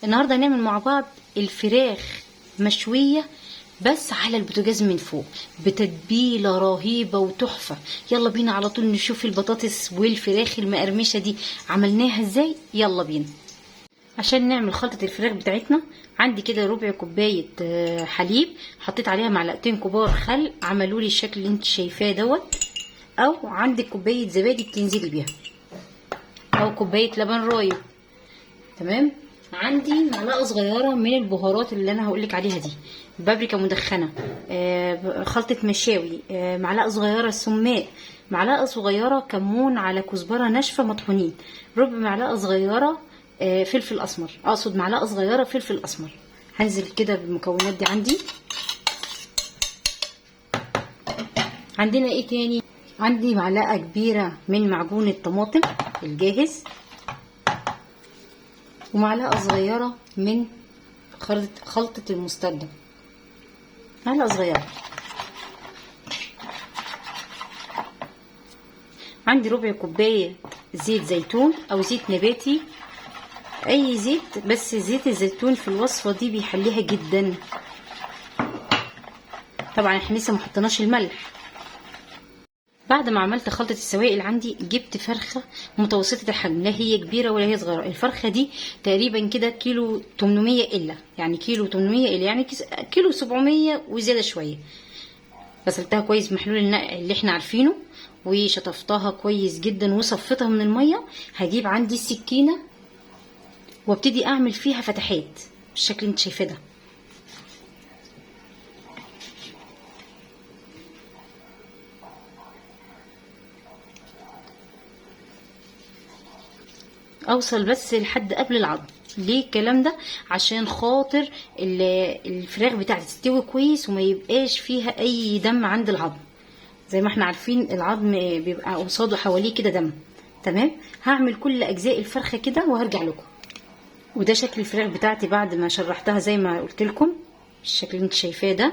النهارده هنعمل مع بعض الفراخ مشويه بس على البوتاجاز من فوق بتتبيله رهيبه وتحفه. يلا بينا على طول نشوف البطاطس والفراخ المقرمشه دي عملناها ازاي. يلا بينا. عشان نعمل خلطه الفراخ بتاعتنا عندي كده ربع كوبايه حليب، حطيت عليها معلقتين كبار خل عملوا لي الشكل اللي انت شايفاه دوت، او عندك كوبايه زبادي بتنزلي بيها، او كوبايه لبن رايب. تمام. عندي معلقه صغيره من البهارات اللي انا هقولك عليها دي، بابريكا مدخنه، خلطه مشاوي، معلقه صغيره سماق، معلقه صغيره كمون على كزبره ناشفه مطحونين، ربع معلقه صغيره فلفل اسمر، اقصد معلقه صغيره فلفل اسمر. هنزل كده بالمكونات دي. عندنا ايه تاني؟ عندي معلقه كبيره من معجون الطماطم الجاهز، ومعلقه صغيره من خلطه المستردة، معلقه صغيره. عندي ربع كوبايه زيت زيتون او زيت نباتي، اي زيت، بس زيت الزيتون في الوصفه دي بيحليها جدا. طبعا احنا لسه ما حطيناش الملح. بعد ما عملت خلطه السوائل عندي جبت فرخه متوسطه الحجم، لا هي كبيره ولا هي صغيره. الفرخه دي تقريبا كده كيلو 800 الا، يعني كيلو 800 الا، يعني كيلو 700 وزياده شويه. غسلتها كويس محلول النقع اللي احنا عارفينه، وشطفتها كويس جدا وصفتها من الميه. هجيب عندي السكينه وابتدي اعمل فيها فتحات بالشكل اللي انت شايفاه ده. اوصل بس لحد قبل العظم. ليه الكلام ده؟ عشان خاطر الفراخ بتاعتي تستوي كويس وما يبقاش فيها اي دم عند العظم. زي ما احنا عارفين العظم بيبقى قصاده حواليه كده دم. تمام. هعمل كل اجزاء الفرخه كده وهرجع لكم. وده شكل الفراخ بتاعتي بعد ما شرحتها زي ما قلت لكم، الشكل اللي انت شايفاه ده.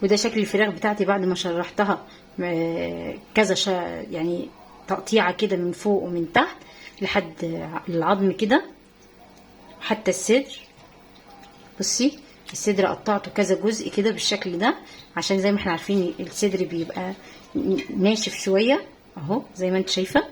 وده شكل الفراخ بتاعتي بعد ما شرحتها كذا يعني تقطيعه كده من فوق ومن تحت لحد العظم كده، حتى الصدر. بصي الصدر قطعته كذا جزء كده بالشكل ده، عشان زي ما احنا عارفين الصدر بيبقى ناشف شويه اهو زي ما انت شايفه.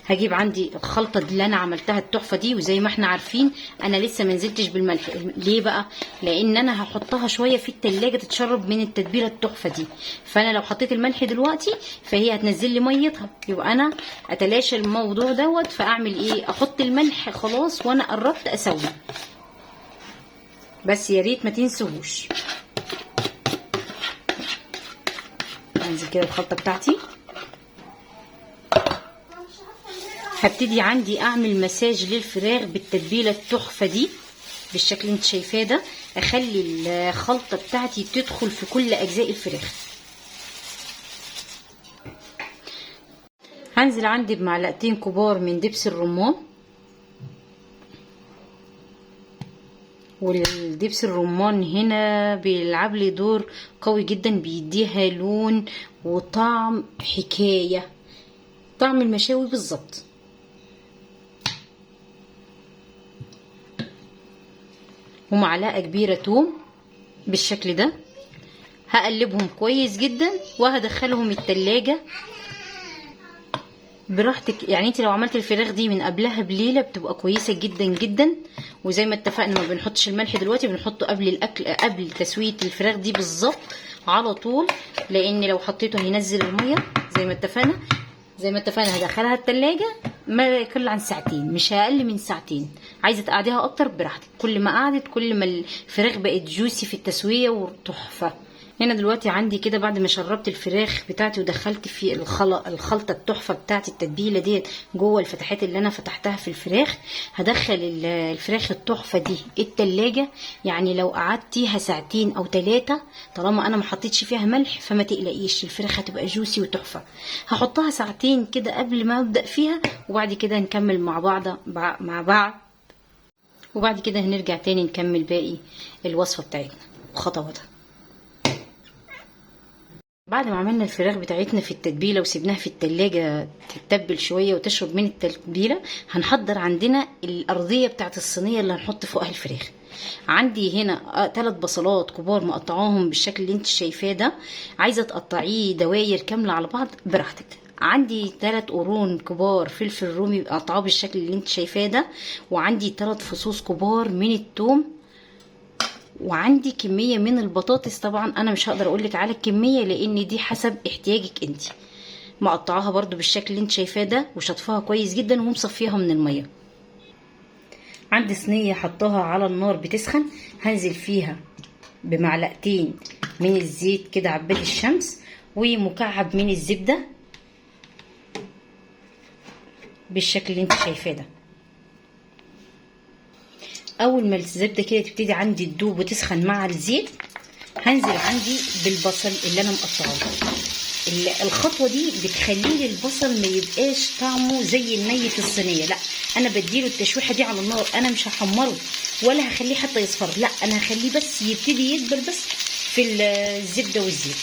هجيب عندي الخلطه اللي انا عملتها التحفه دي، وزي ما احنا عارفين انا لسه ما نزلتش بالملح. ليه بقى؟ لان انا هحطها شويه في التلاجة تتشرب من التتبيله التحفه دي، فانا لو حطيت الملح دلوقتي فهي هتنزل لي ميتها، يبقى انا اتلاشى الموضوع دوت. فاعمل ايه؟ احط الملح خلاص وانا قربت اسوي. بس يا ريت ما تنسوهوش. انزل كده الخلطه بتاعتي. هبتدي عندي اعمل مساج للفراخ بالتتبيله التحفه دي بالشكل اللي انت شايفاه ده. اخلي الخلطه بتاعتي تدخل في كل اجزاء الفراخ. هنزل عندي بمعلقتين كبار من دبس الرمان، والدبس الرمان هنا بيلعب لي دور قوي جدا، بيديها لون وطعم حكايه، طعم المشاوي بالظبط. ومعلقه كبيره توم بالشكل ده. هقلبهم كويس جدا وهدخلهم التلاجة براحتك. يعني انت لو عملت الفراخ دي من قبلها بليله بتبقى كويسه جدا جدا. وزي ما اتفقنا ما بنحطش الملح دلوقتي، بنحطه قبل الاكل، قبل تسويه الفراخ دي بالظبط على طول، لان لو حطيته هينزل الميه. زي ما اتفقنا هدخلها التلاجة ما يقل عن ساعتين، مش اقل من ساعتين. عايزه تقعديها اكتر براحتك، كل ما قعدت كل ما الفراخ بقت جوسي في التسويه وتحفه. هنا دلوقتي عندي كده بعد ما شربت الفراخ بتاعتي ودخلت في الخلطه التحفه بتاعتي التتبيله ديت جوه الفتحات اللي انا فتحتها في الفراخ، هدخل الفراخ التحفه دي التلاجة. يعني لو قعدتيها ساعتين او 3 طالما انا ما حطيتش فيها ملح فما تقلقيش، الفراخ هتبقى جوسي وتحفه. هحطها ساعتين كده قبل ما ابدا فيها، وبعد كده نكمل مع بعض وبعد كده هنرجع تاني نكمل باقي الوصفه بتاعتنا وخطواتها. بعد ما عملنا الفراخ بتاعتنا في التتبيله وسيبناها في التلاجة تتبل شويه وتشرب من التتبيله، هنحضر عندنا الارضيه بتاعت الصينيه اللي هنحط فوقها الفراخ. عندي هنا 3 بصلات كبار مقطعاهم بالشكل اللي انت شايفاه ده. عايزه تقطعيه دواير كامله على بعض براحتك. عندي 3 قرون كبار فلفل رومي مقطعاه بالشكل اللي انت شايفاه ده. وعندي 3 فصوص كبار من الثوم. وعندي كمية من البطاطس. طبعا انا مش هقدر اقولك على الكمية لان دي حسب احتياجك انت. مقطعاها برضو بالشكل اللي انت شايفاه ده وشطفها كويس جدا ومصفيها من المية. عندي صينية حطاها على النار بتسخن، هنزل فيها بمعلقتين من الزيت كده عباد الشمس ومكعب من الزبدة بالشكل اللي انت شايفاه ده. اول ما الزبده كده تبتدي عندي تدوب وتسخن مع الزيت، هنزل عندي بالبصل اللي انا مقطعاه. الخطوه دي بتخلي لي البصل ما يبقاش طعمه زي الني في الصينيه، لا انا بديله التشويحه دي على النار. انا مش هحمره ولا هخليه حتى يصفر، لا انا هخليه بس يبتدي يدبل بس في الزبده والزيت.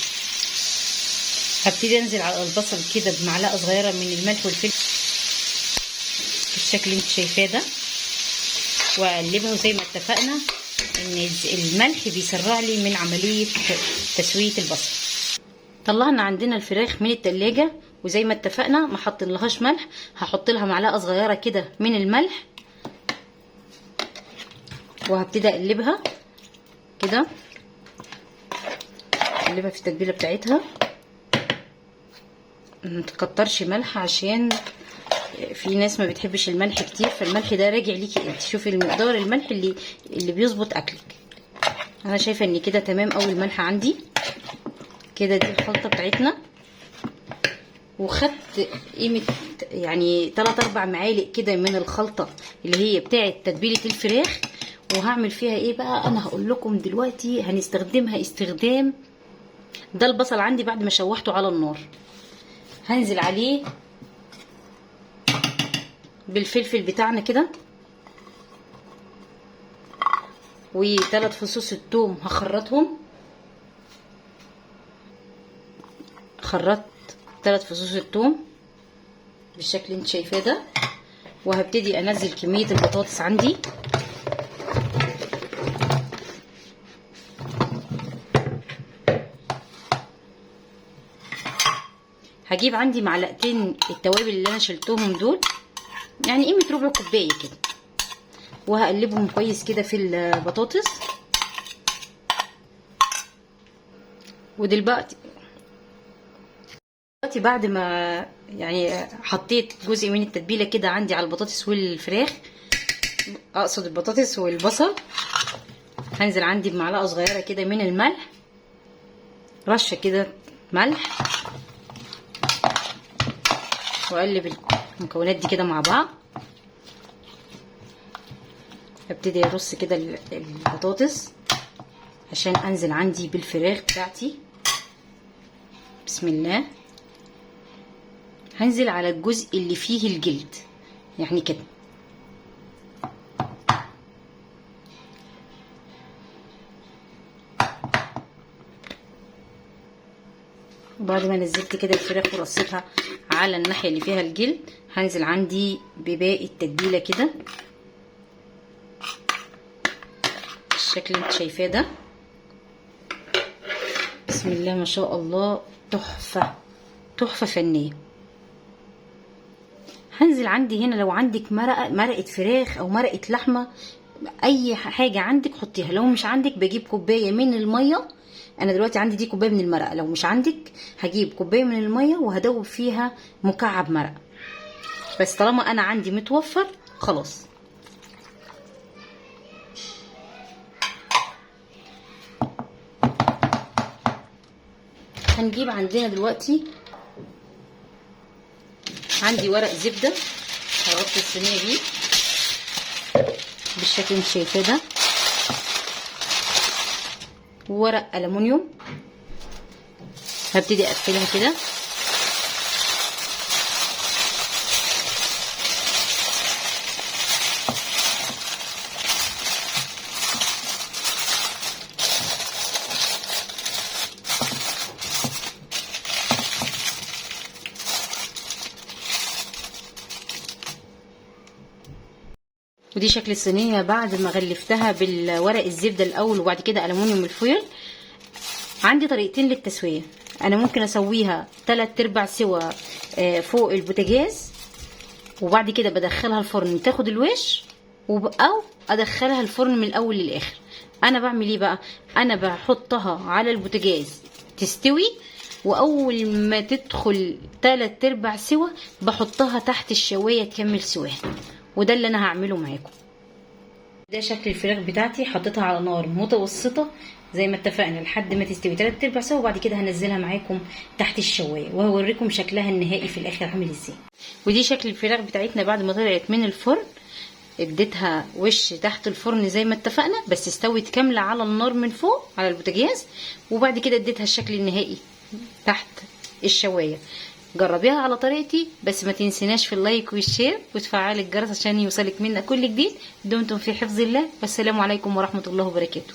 هبتدي انزل على البصل كده بمعلقه صغيره من الملح والفلفل بالشكل اللي انت شايفاه ده، واقلبها. وزي ما اتفقنا ان الملح بيسرع لي من عمليه تسويه البصل. طلعنا عندنا الفراخ من التلاجة وزي ما اتفقنا ما حطينلهاش ملح. هحط لها معلقه صغيره كده من الملح وهبتدي اقلبها كده، اقلبها في التتبيله بتاعتها. ما تكترش ملح عشان في ناس ما بتحبش الملح كتير، فالملح ده راجع ليكي انت. شوفي المقدار الملح اللي بيظبط اكلك. انا شايفه ان كده تمام. اول ملح عندي كده. دي الخلطه بتاعتنا. وخدت قيمه يعني 3-4 معالق كده من الخلطه اللي هي بتاعه تتبيله الفراخ. وهعمل فيها ايه بقى انا هقول لكم دلوقتي. هنستخدمها استخدام. ده البصل عندي بعد ما شوحته على النار، هنزل عليه بالفلفل بتاعنا كده و3 فصوص الثوم هخرطهم. خرطت 3 فصوص الثوم بالشكل اللي انت شايفاه ده. وهبتدي انزل كميه البطاطس عندي. هجيب عندي معلقتين التوابل اللي انا شلتهم دول، يعني قيمه ربع كوبايه كده، وهقلبهم كويس كده في البطاطس. ودلوقتي بعد ما يعني حطيت جزء من التتبيله كده عندي على البطاطس والفراخ، اقصد البطاطس والبصل، هنزل عندي بمعلقه صغيره كده من الملح، رشه كده ملح، واقلب المكونات دي كده مع بعض. ابتدي ارص كده البطاطس عشان انزل عندي بالفراخ بتاعتي. بسم الله. هنزل على الجزء اللي فيه الجلد يعني كده. بعد ما نزلت كده الفراخ ورصيتها على الناحيه اللي فيها الجلد، هنزل عندي بباقي التتبيله كده بالشكل اللي انت شايفاه ده. بسم الله ما شاء الله، تحفه تحفه فنيه. هنزل عندي هنا لو عندك مرقه فراخ او مرقه لحمه، اي حاجه عندك حطيها. لو مش عندك بجيب كوبايه من الميه. انا دلوقتي عندي دي كوبايه من المرقه، لو مش عندك هجيب كوبايه من الميه وهدوب فيها مكعب مرقه. بس طالما انا عندي متوفر خلاص. هنجيب عندنا دلوقتي عندي ورق زبده، هغطي الصينيه دي بالشكل اللي انت شايفاه ده، وورق ألمونيوم هبتدي اقفلها كده. ودي شكل الصينيه بعد ما غلفتها بالورق الزبده الاول وبعد كده الومنيوم الفويل. عندي طريقتين للتسويه، انا ممكن اسويها 3/4 سوا فوق البوتاجاز وبعد كده بدخلها الفرن تاخد الوش، او ادخلها الفرن من الاول للاخر. انا بعمل ايه بقى؟ انا بحطها على البوتاجاز تستوي، واول ما تدخل 3/4 سوا بحطها تحت الشوايه تكمل سواها، وده اللي انا هعمله معاكم. ده شكل الفراخ بتاعتي، حطيتها على نار متوسطه زي ما اتفقنا لحد ما تستوي 3/4 سوا، وبعد كده هنزلها معاكم تحت الشوايه وهوريكم شكلها النهائي في الاخر عامل ازاي. ودي شكل الفراخ بتاعتنا بعد ما طلعت من الفرن، اديتها وش تحت الفرن زي ما اتفقنا، بس استوت كامله على النار من فوق على البوتاجاز، وبعد كده اديتها الشكل النهائي تحت الشوايه. جربيها على طريقتي، بس ما تنسيناش في اللايك والشير وتفعلي الجرس عشان يوصلك منا كل جديد. دمتم في حفظ الله، والسلام عليكم ورحمه الله وبركاته.